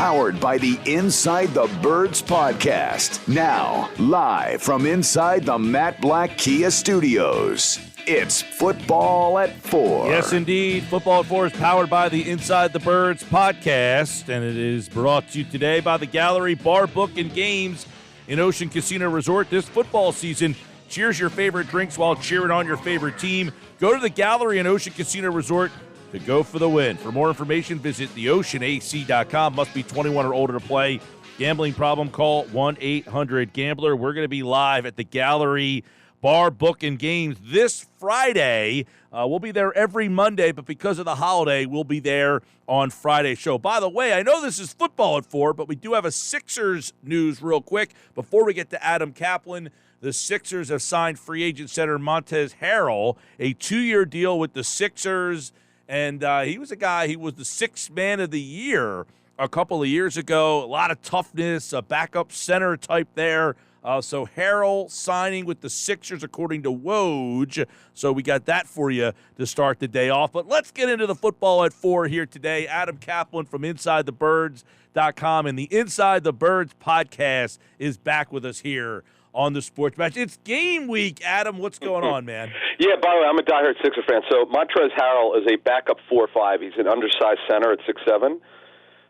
powered by the Inside the Birds podcast. Now, live from inside the Matt Black Kia Studios, it's Football at 4. Yes, indeed. Football at 4 is powered by the Inside the Birds podcast, and it is brought to you today by the Gallery Bar, Book, and Games in Ocean Casino Resort. This football season, cheers your favorite drinks while cheering on your favorite team. Go to the Gallery in Ocean Casino Resort to go for the win. For more information, visit theoceanac.com. Must be 21 or older to play. Gambling problem, call 1-800-GAMBLER. We're going to be live at the Gallery Bar, Book, and Games this Friday. We'll be there every Monday, but because of the holiday, we'll be there on Friday's show. By the way, I know this is Football at 4, but we do have a Sixers news real quick. Before we get to Adam Caplan, the Sixers have signed free agent center Montrezl Harrell, a 2-year deal with the Sixers. And he was a guy, he was the sixth man of the year a couple of years ago. A lot of toughness, a backup center type there. So Harrell signing with the Sixers according to Woj. So we got that for you to start the day off. But let's get into the Football at 4 here today. Adam Caplan from InsideTheBirds.com and the Inside the Birds podcast is back with us here on the Sports Match. It's game week, Adam. What's going on, man? Yeah, by the way, I'm a diehard Sixer fan. So Montrezl Harrell is a backup 4'5". He's an undersized center at 6'7",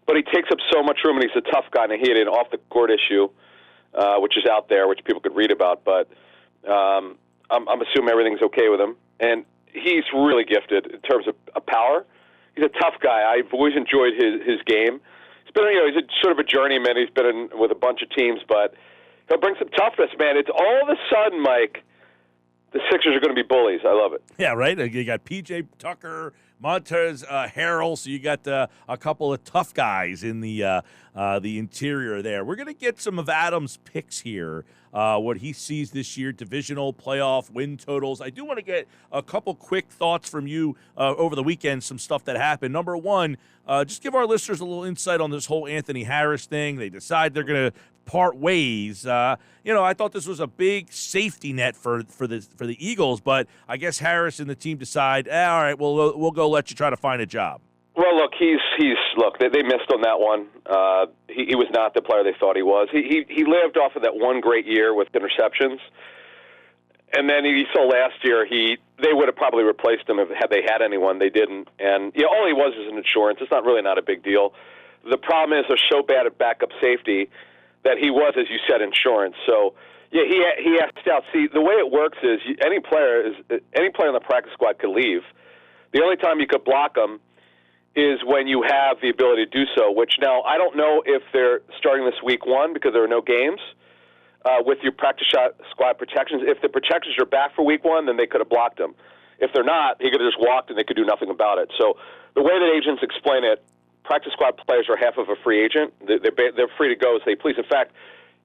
but he takes up so much room, and he's a tough guy. And he had an off-the-court issue, which is out there, which people could read about. But I'm assuming everything's okay with him. And he's really gifted in terms of power. He's a tough guy. I've always enjoyed his game. He's been, he's sort of a journeyman. He's been with a bunch of teams, but he'll bring some toughness, man. It's all of a sudden, Mike, the Sixers are going to be bullies. I love it. Yeah, right? You got P.J. Tucker, Montrezl Harrell, so you got a couple of tough guys in the interior there. We're going to get some of Adam's picks here, what he sees this year, divisional, playoff, win totals. I do want to get a couple quick thoughts from you over the weekend, some stuff that happened. Number one, just give our listeners a little insight on this whole Anthony Harris thing. They decide they're going to part ways. I thought this was a big safety net for the Eagles, but I guess Harris and the team decide, all right, we'll go let you try to find a job. Well, look, they missed on that one. He was not the player they thought he was. He lived off of that one great year with interceptions, and then you saw last year they would have probably replaced him had they had anyone. They didn't, and all he was is an insurance. It's not a big deal. The problem is they're so bad at backup safety that he was, as you said, insurance. So, yeah, he asked out. See, the way it works is any player in the practice squad could leave. The only time you could block them is when you have the ability to do so, which now I don't know if they're starting this week 1 because there are no games with your practice squad protections. If the protections are back for week 1, then they could have blocked him. If they're not, he could have just walked and they could do nothing about it. So the way that agents explain it, practice squad players are half of a free agent. They're free to go as they please. In fact,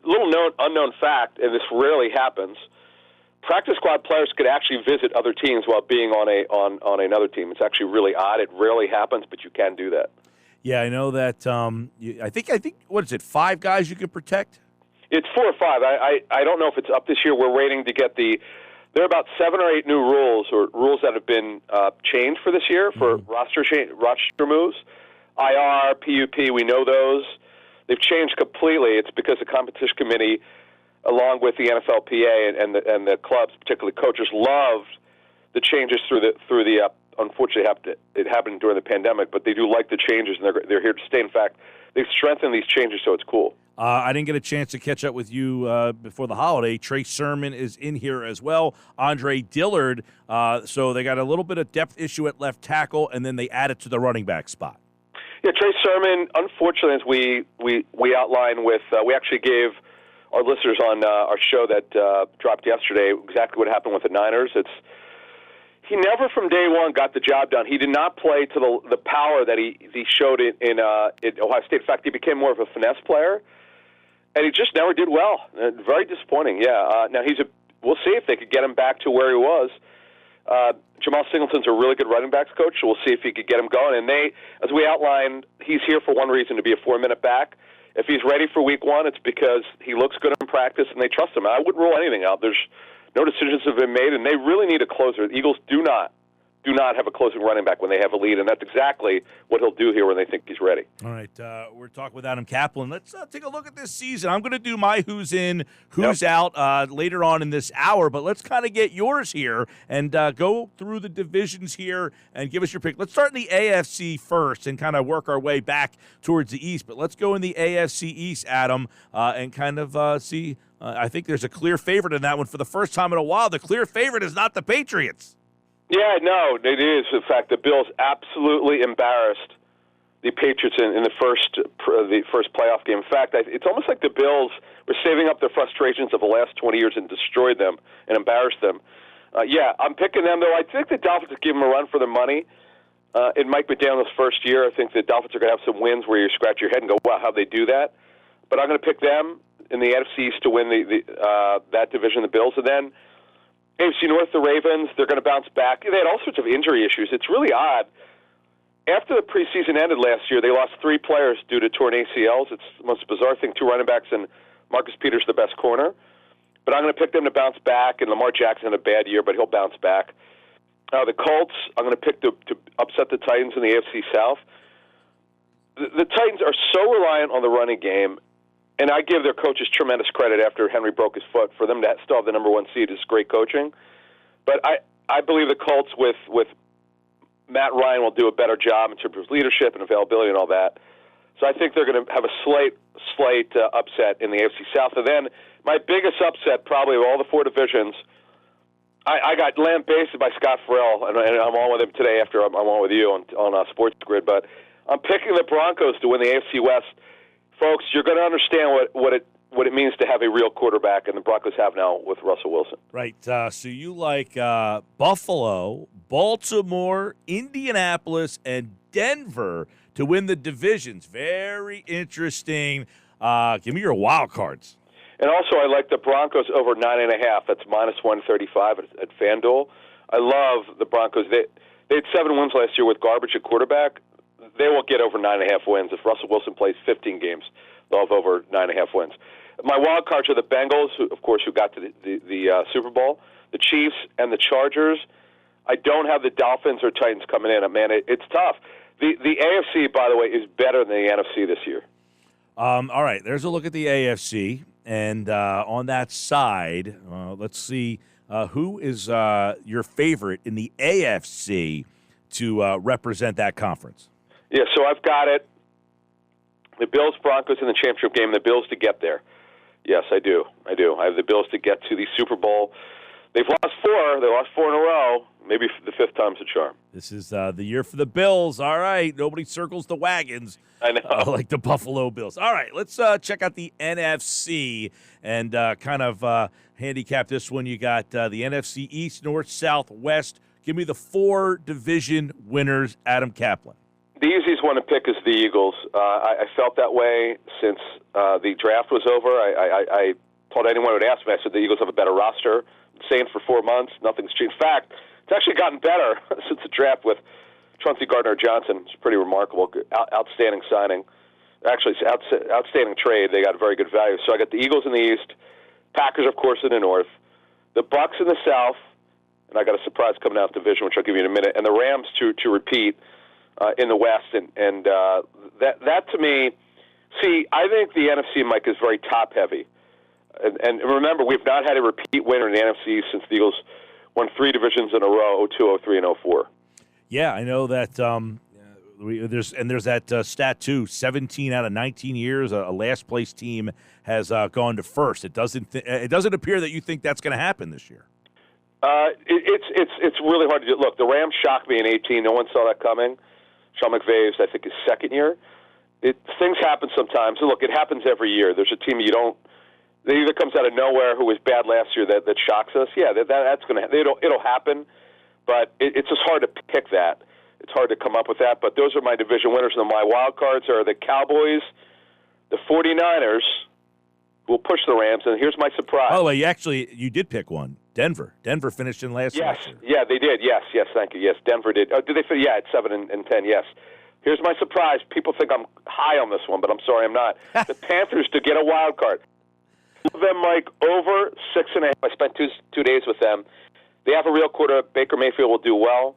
little unknown fact, and this rarely happens, practice squad players could actually visit other teams while being on another team. It's actually really odd. It rarely happens, but you can do that. Yeah, I know that. I think. What is it? 5 guys you can protect? It's 4 or 5. I don't know if it's up this year. We're waiting to get there are about 7 or 8 new rules that have been changed for this year for roster moves. IR, PUP, we know those. They've changed completely. It's because the competition committee, along with the NFLPA and the clubs, particularly coaches, loved the changes through the. Unfortunately, it happened during the pandemic, but they do like the changes, and they're here to stay. In fact, they've strengthened these changes, so it's cool. I didn't get a chance to catch up with you before the holiday. Trey Sermon is in here as well. Andre Dillard. So they got a little bit of depth issue at left tackle, and then they added to the running back spot. Yeah, Trey Sermon, unfortunately, as we outlined with, we actually gave our listeners on our show that dropped yesterday exactly what happened with the Niners. He never from day one got the job done. He did not play to the power that he showed in Ohio State. In fact, he became more of a finesse player, and he just never did well. Very disappointing, yeah. Now, we'll see if they could get him back to where he was. Jamal Singleton's a really good running backs coach, so we'll see if he could get him going. And as we outlined, he's here for one reason, to be a 4-minute back. If he's ready for week 1, it's because he looks good in practice and they trust him. I wouldn't rule anything out. There's no decisions have been made, and they really need a closer. The Eagles do not do not have a closing running back when they have a lead, and that's exactly what he'll do here when they think he's ready. All right, we're talking with Adam Caplan. Let's take a look at this season. I'm going to do my who's in, who's out later on in this hour, but let's kind of get yours here and go through the divisions here and give us your pick. Let's start in the AFC first and kind of work our way back towards the East, but let's go in the AFC East, Adam, and kind of see. I think there's a clear favorite in that one for the first time in a while. The clear favorite is not the Patriots. Yeah, no, it is. In fact, the Bills absolutely embarrassed the Patriots in the first playoff game. In fact, it's almost like the Bills were saving up their frustrations of the last 20 years and destroyed them and embarrassed them. I'm picking them, though. I think the Dolphins will give them a run for their money. In Mike McDaniel's first year, I think the Dolphins are going to have some wins where you scratch your head and go, wow, how'd they do that? But I'm going to pick them in the NFC East to win that division, the Bills. And then AFC North, the Ravens, they're going to bounce back. They had all sorts of injury issues. It's really odd. After the preseason ended last year, they lost 3 players due to torn ACLs. It's the most bizarre thing, 2 running backs and Marcus Peters, the best corner. But I'm going to pick them to bounce back, and Lamar Jackson had a bad year, but he'll bounce back. The Colts, I'm going to pick to upset the Titans in the AFC South. The Titans are so reliant on the running game, and I give their coaches tremendous credit after Henry broke his foot. For them to still have the number 1 seed is great coaching. But I believe the Colts with Matt Ryan will do a better job in terms of leadership and availability and all that. So I think they're going to have a slight upset in the AFC South. And then my biggest upset probably of all the 4 divisions, I got lambasted by Scott Farrell, and I'm on with him today after I'm on with you on Sports Grid. But I'm picking the Broncos to win the AFC West. Folks, you're going to understand what it means to have a real quarterback, and the Broncos have now with Russell Wilson. Right. So you like Buffalo, Baltimore, Indianapolis, and Denver to win the divisions. Very interesting. Give me your wild cards. And also, I like the Broncos over 9.5. That's -135 at FanDuel. I love the Broncos. They had 7 wins last year with garbage at quarterback. They will get over 9.5 wins. If Russell Wilson plays 15 games, they'll have over 9.5 wins. My wild cards are the Bengals, who got to the Super Bowl, the Chiefs, and the Chargers. I don't have the Dolphins or Titans coming in. Man, it's tough. The AFC, by the way, is better than the NFC this year. All right, there's a look at the AFC. And on that side, let's see who is your favorite in the AFC to represent that conference. Yeah, so I've got it. The Bills-Broncos in the championship game, the Bills to get there. Yes, I do. I have the Bills to get to the Super Bowl. They've lost 4. They lost 4 in a row. Maybe the 5th time's a charm. This is the year for the Bills. All right. Nobody circles the wagons. I know. Like the Buffalo Bills. All right. Let's check out the NFC and kind of handicap this one. You got the NFC East, North, South, West. Give me the 4 division winners, Adam Caplan. The easiest one to pick is the Eagles. I felt that way since the draft was over. I told anyone who would ask me, I said the Eagles have a better roster. Saying for 4 months, nothing's changed. In fact, it's actually gotten better since the draft with Chauncey Gardner-Johnson. It's pretty remarkable. Outstanding signing. Actually, it's outstanding trade. They got very good value. So I got the Eagles in the East, Packers, of course, in the North, the Bucs in the South, and I got a surprise coming out of the division, which I'll give you in a minute, and the Rams to repeat in the West. And that to me, see, I think the NFC, Mike, is very top-heavy. And remember, we've not had a repeat winner in the NFC since the Eagles won 3 divisions in a row, 02, 03, and 04. Yeah, I know that there's that stat, too. 17 out of 19 years, a last-place team has gone to first. It doesn't appear that you think that's going to happen this year. It's really hard to do. Look, the Rams shocked me in 18. No one saw that coming. Sean McVay's, I think, his second year. Things happen sometimes. Look, it happens every year. There's a team that either comes out of nowhere who was bad last year that shocks us. Yeah, that's going to it'll happen, but it's just hard to pick that. It's hard to come up with that. But those are my division winners, and my wild cards are the Cowboys, the 49ers, who will push the Rams, and here's my surprise. Oh, well, you did pick one. Denver. Denver finished in last year. Yeah, they did. Yes, thank you. Yes, Denver did. Oh, did they finish? Yeah, at 7 and 10. Yes. Here's my surprise. People think I'm high on this one, but I'm sorry, I'm not. The Panthers to get a wild card. Them, Mike, over 6.5. I spent two days with them. They have a real quarterback. Baker Mayfield will do well.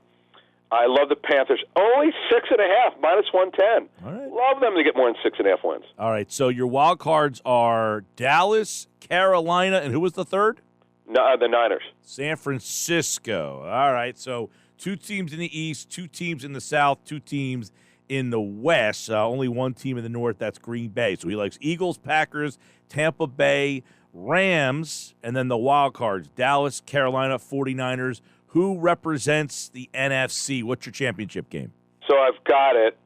I love the Panthers. Only 6.5, -110. All right. Love them to get more than 6.5 wins. All right, so your wild cards are Dallas, Carolina, and who was the third? No, the Niners. San Francisco. All right, so 2 teams in the East, 2 teams in the South, 2 teams in the West. Only 1 team in the North, that's Green Bay. So he likes Eagles, Packers, Tampa Bay, Rams, and then the wild cards, Dallas, Carolina, 49ers. Who represents the NFC? What's your championship game? So I've got it.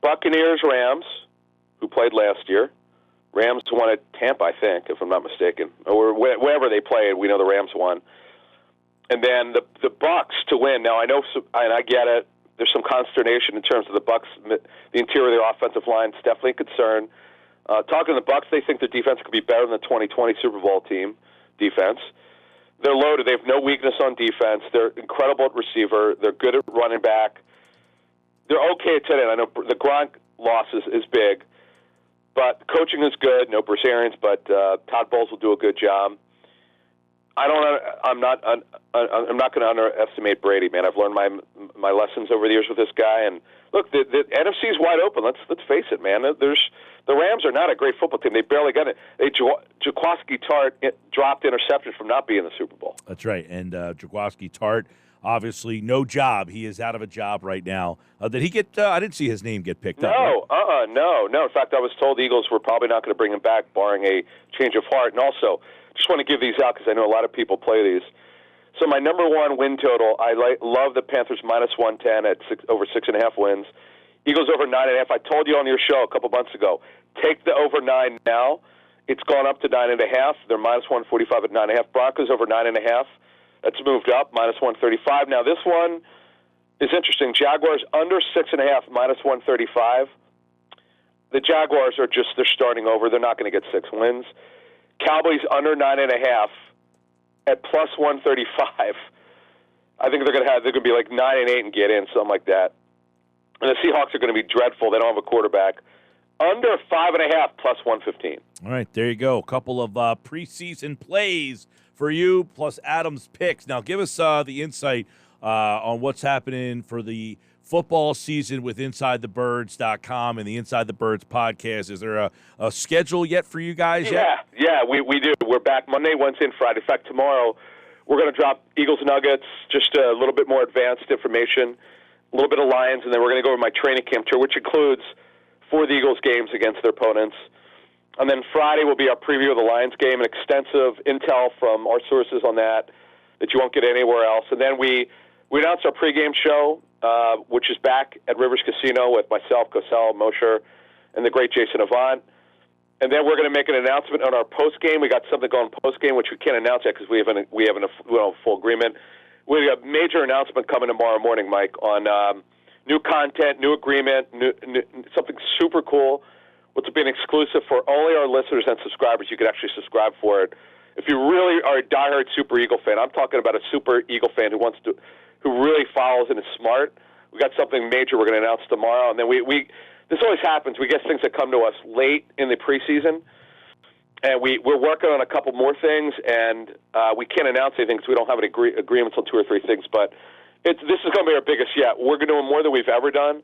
Buccaneers, Rams, who played last year. Rams won at Tampa, I think, if I'm not mistaken. Or wherever they played, we know the Rams won. And then the Bucs to win. Now, I know, and I get it, there's some consternation in terms of the Bucs, the interior of their offensive line. It's definitely a concern. Talking to the Bucs, they think their defense could be better than the 2020 Super Bowl team defense. They're loaded. They have no weakness on defense. They're incredible at receiver. They're good at running back. They're okay at tight end. I know the Gronk loss is big, but coaching is good. No Bruce Arians, but Todd Bowles will do a good job. I'm not going to underestimate Brady, man. I've learned my lessons over the years with this guy. And look, the NFC is wide open. Let's face it, man. The Rams are not a great football team. They barely got it. Jaquaski Tart dropped interceptions from not being in the Super Bowl. That's right. And Jaquaski Tart, obviously, no job. He is out of a job right now. Did he get? I didn't see his name get picked up. No. In fact, I was told the Eagles were probably not going to bring him back, barring a change of heart. And also, just want to give these out because I know a lot of people play these. So my number 1 win total, I love the Panthers -110 at over 6.5 wins. Eagles over 9.5. I told you on your show a couple months ago, take the over 9 now. It's gone up to 9.5. They're -145 at 9.5. Broncos over 9.5. That's moved up, -135. Now this one is interesting. Jaguars under 6.5, -135. The Jaguars are they're starting over. They're not going to get 6 wins. Cowboys under 9.5 at +135. I think they're going to be like 9-8 and get in, something like that. And the Seahawks are going to be dreadful. They don't have a quarterback. Under 5.5 +115. All right, there you go. A couple of preseason plays for you, plus Adam's picks. Now, give us the insight on what's happening for the football season with InsideTheBirds.com and the Inside the Birds podcast. Is there a schedule yet for you guys yet? Yeah, we do. We're back Monday, Wednesday, and Friday. In fact, tomorrow we're going to drop Eagles Nuggets, just a little bit more advanced information, a little bit of Lions, and then we're going to go over my training camp tour, which includes 4 of the Eagles games against their opponents. And then Friday will be our preview of the Lions game, and extensive intel from our sources on that you won't get anywhere else. And then we announced our pregame show, which is back at Rivers Casino with myself, Cosell, Mosher, and the great Jason Avant. And then we're going to make an announcement on our postgame. We got something going postgame, which we can't announce yet because we haven't a full agreement. We have a major announcement coming tomorrow morning, Mike, on new content, new agreement, new, something super cool, which will be an exclusive for only our listeners and subscribers. You can actually subscribe for it. If you really are a diehard Super Eagle fan, I'm talking about a Super Eagle fan who really follows and is smart. We got something major we're going to announce tomorrow, and then this always happens. We get things that come to us late in the preseason, and we're working on a couple more things, and we can't announce anything because we don't have an agreements on 2 or 3 things. But this is going to be our biggest yet. We're going to do more than we've ever done,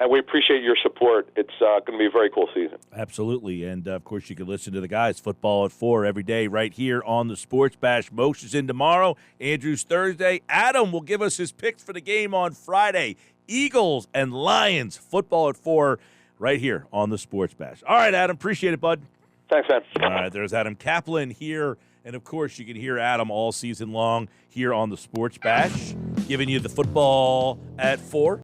and we appreciate your support. It's going to be a very cool season. Absolutely, and of course you can listen to the guys Football at 4 every day right here on the Sports Bash. Moshe is in tomorrow, Andrew's Thursday. Adam will give us his picks for the game on Friday. Eagles and Lions, Football at 4 right here on the Sports Bash. All right, Adam, appreciate it, bud. Thanks, man. All right, there's Adam Caplan here, and of course you can hear Adam all season long here on the Sports Bash, giving you the Football at 4.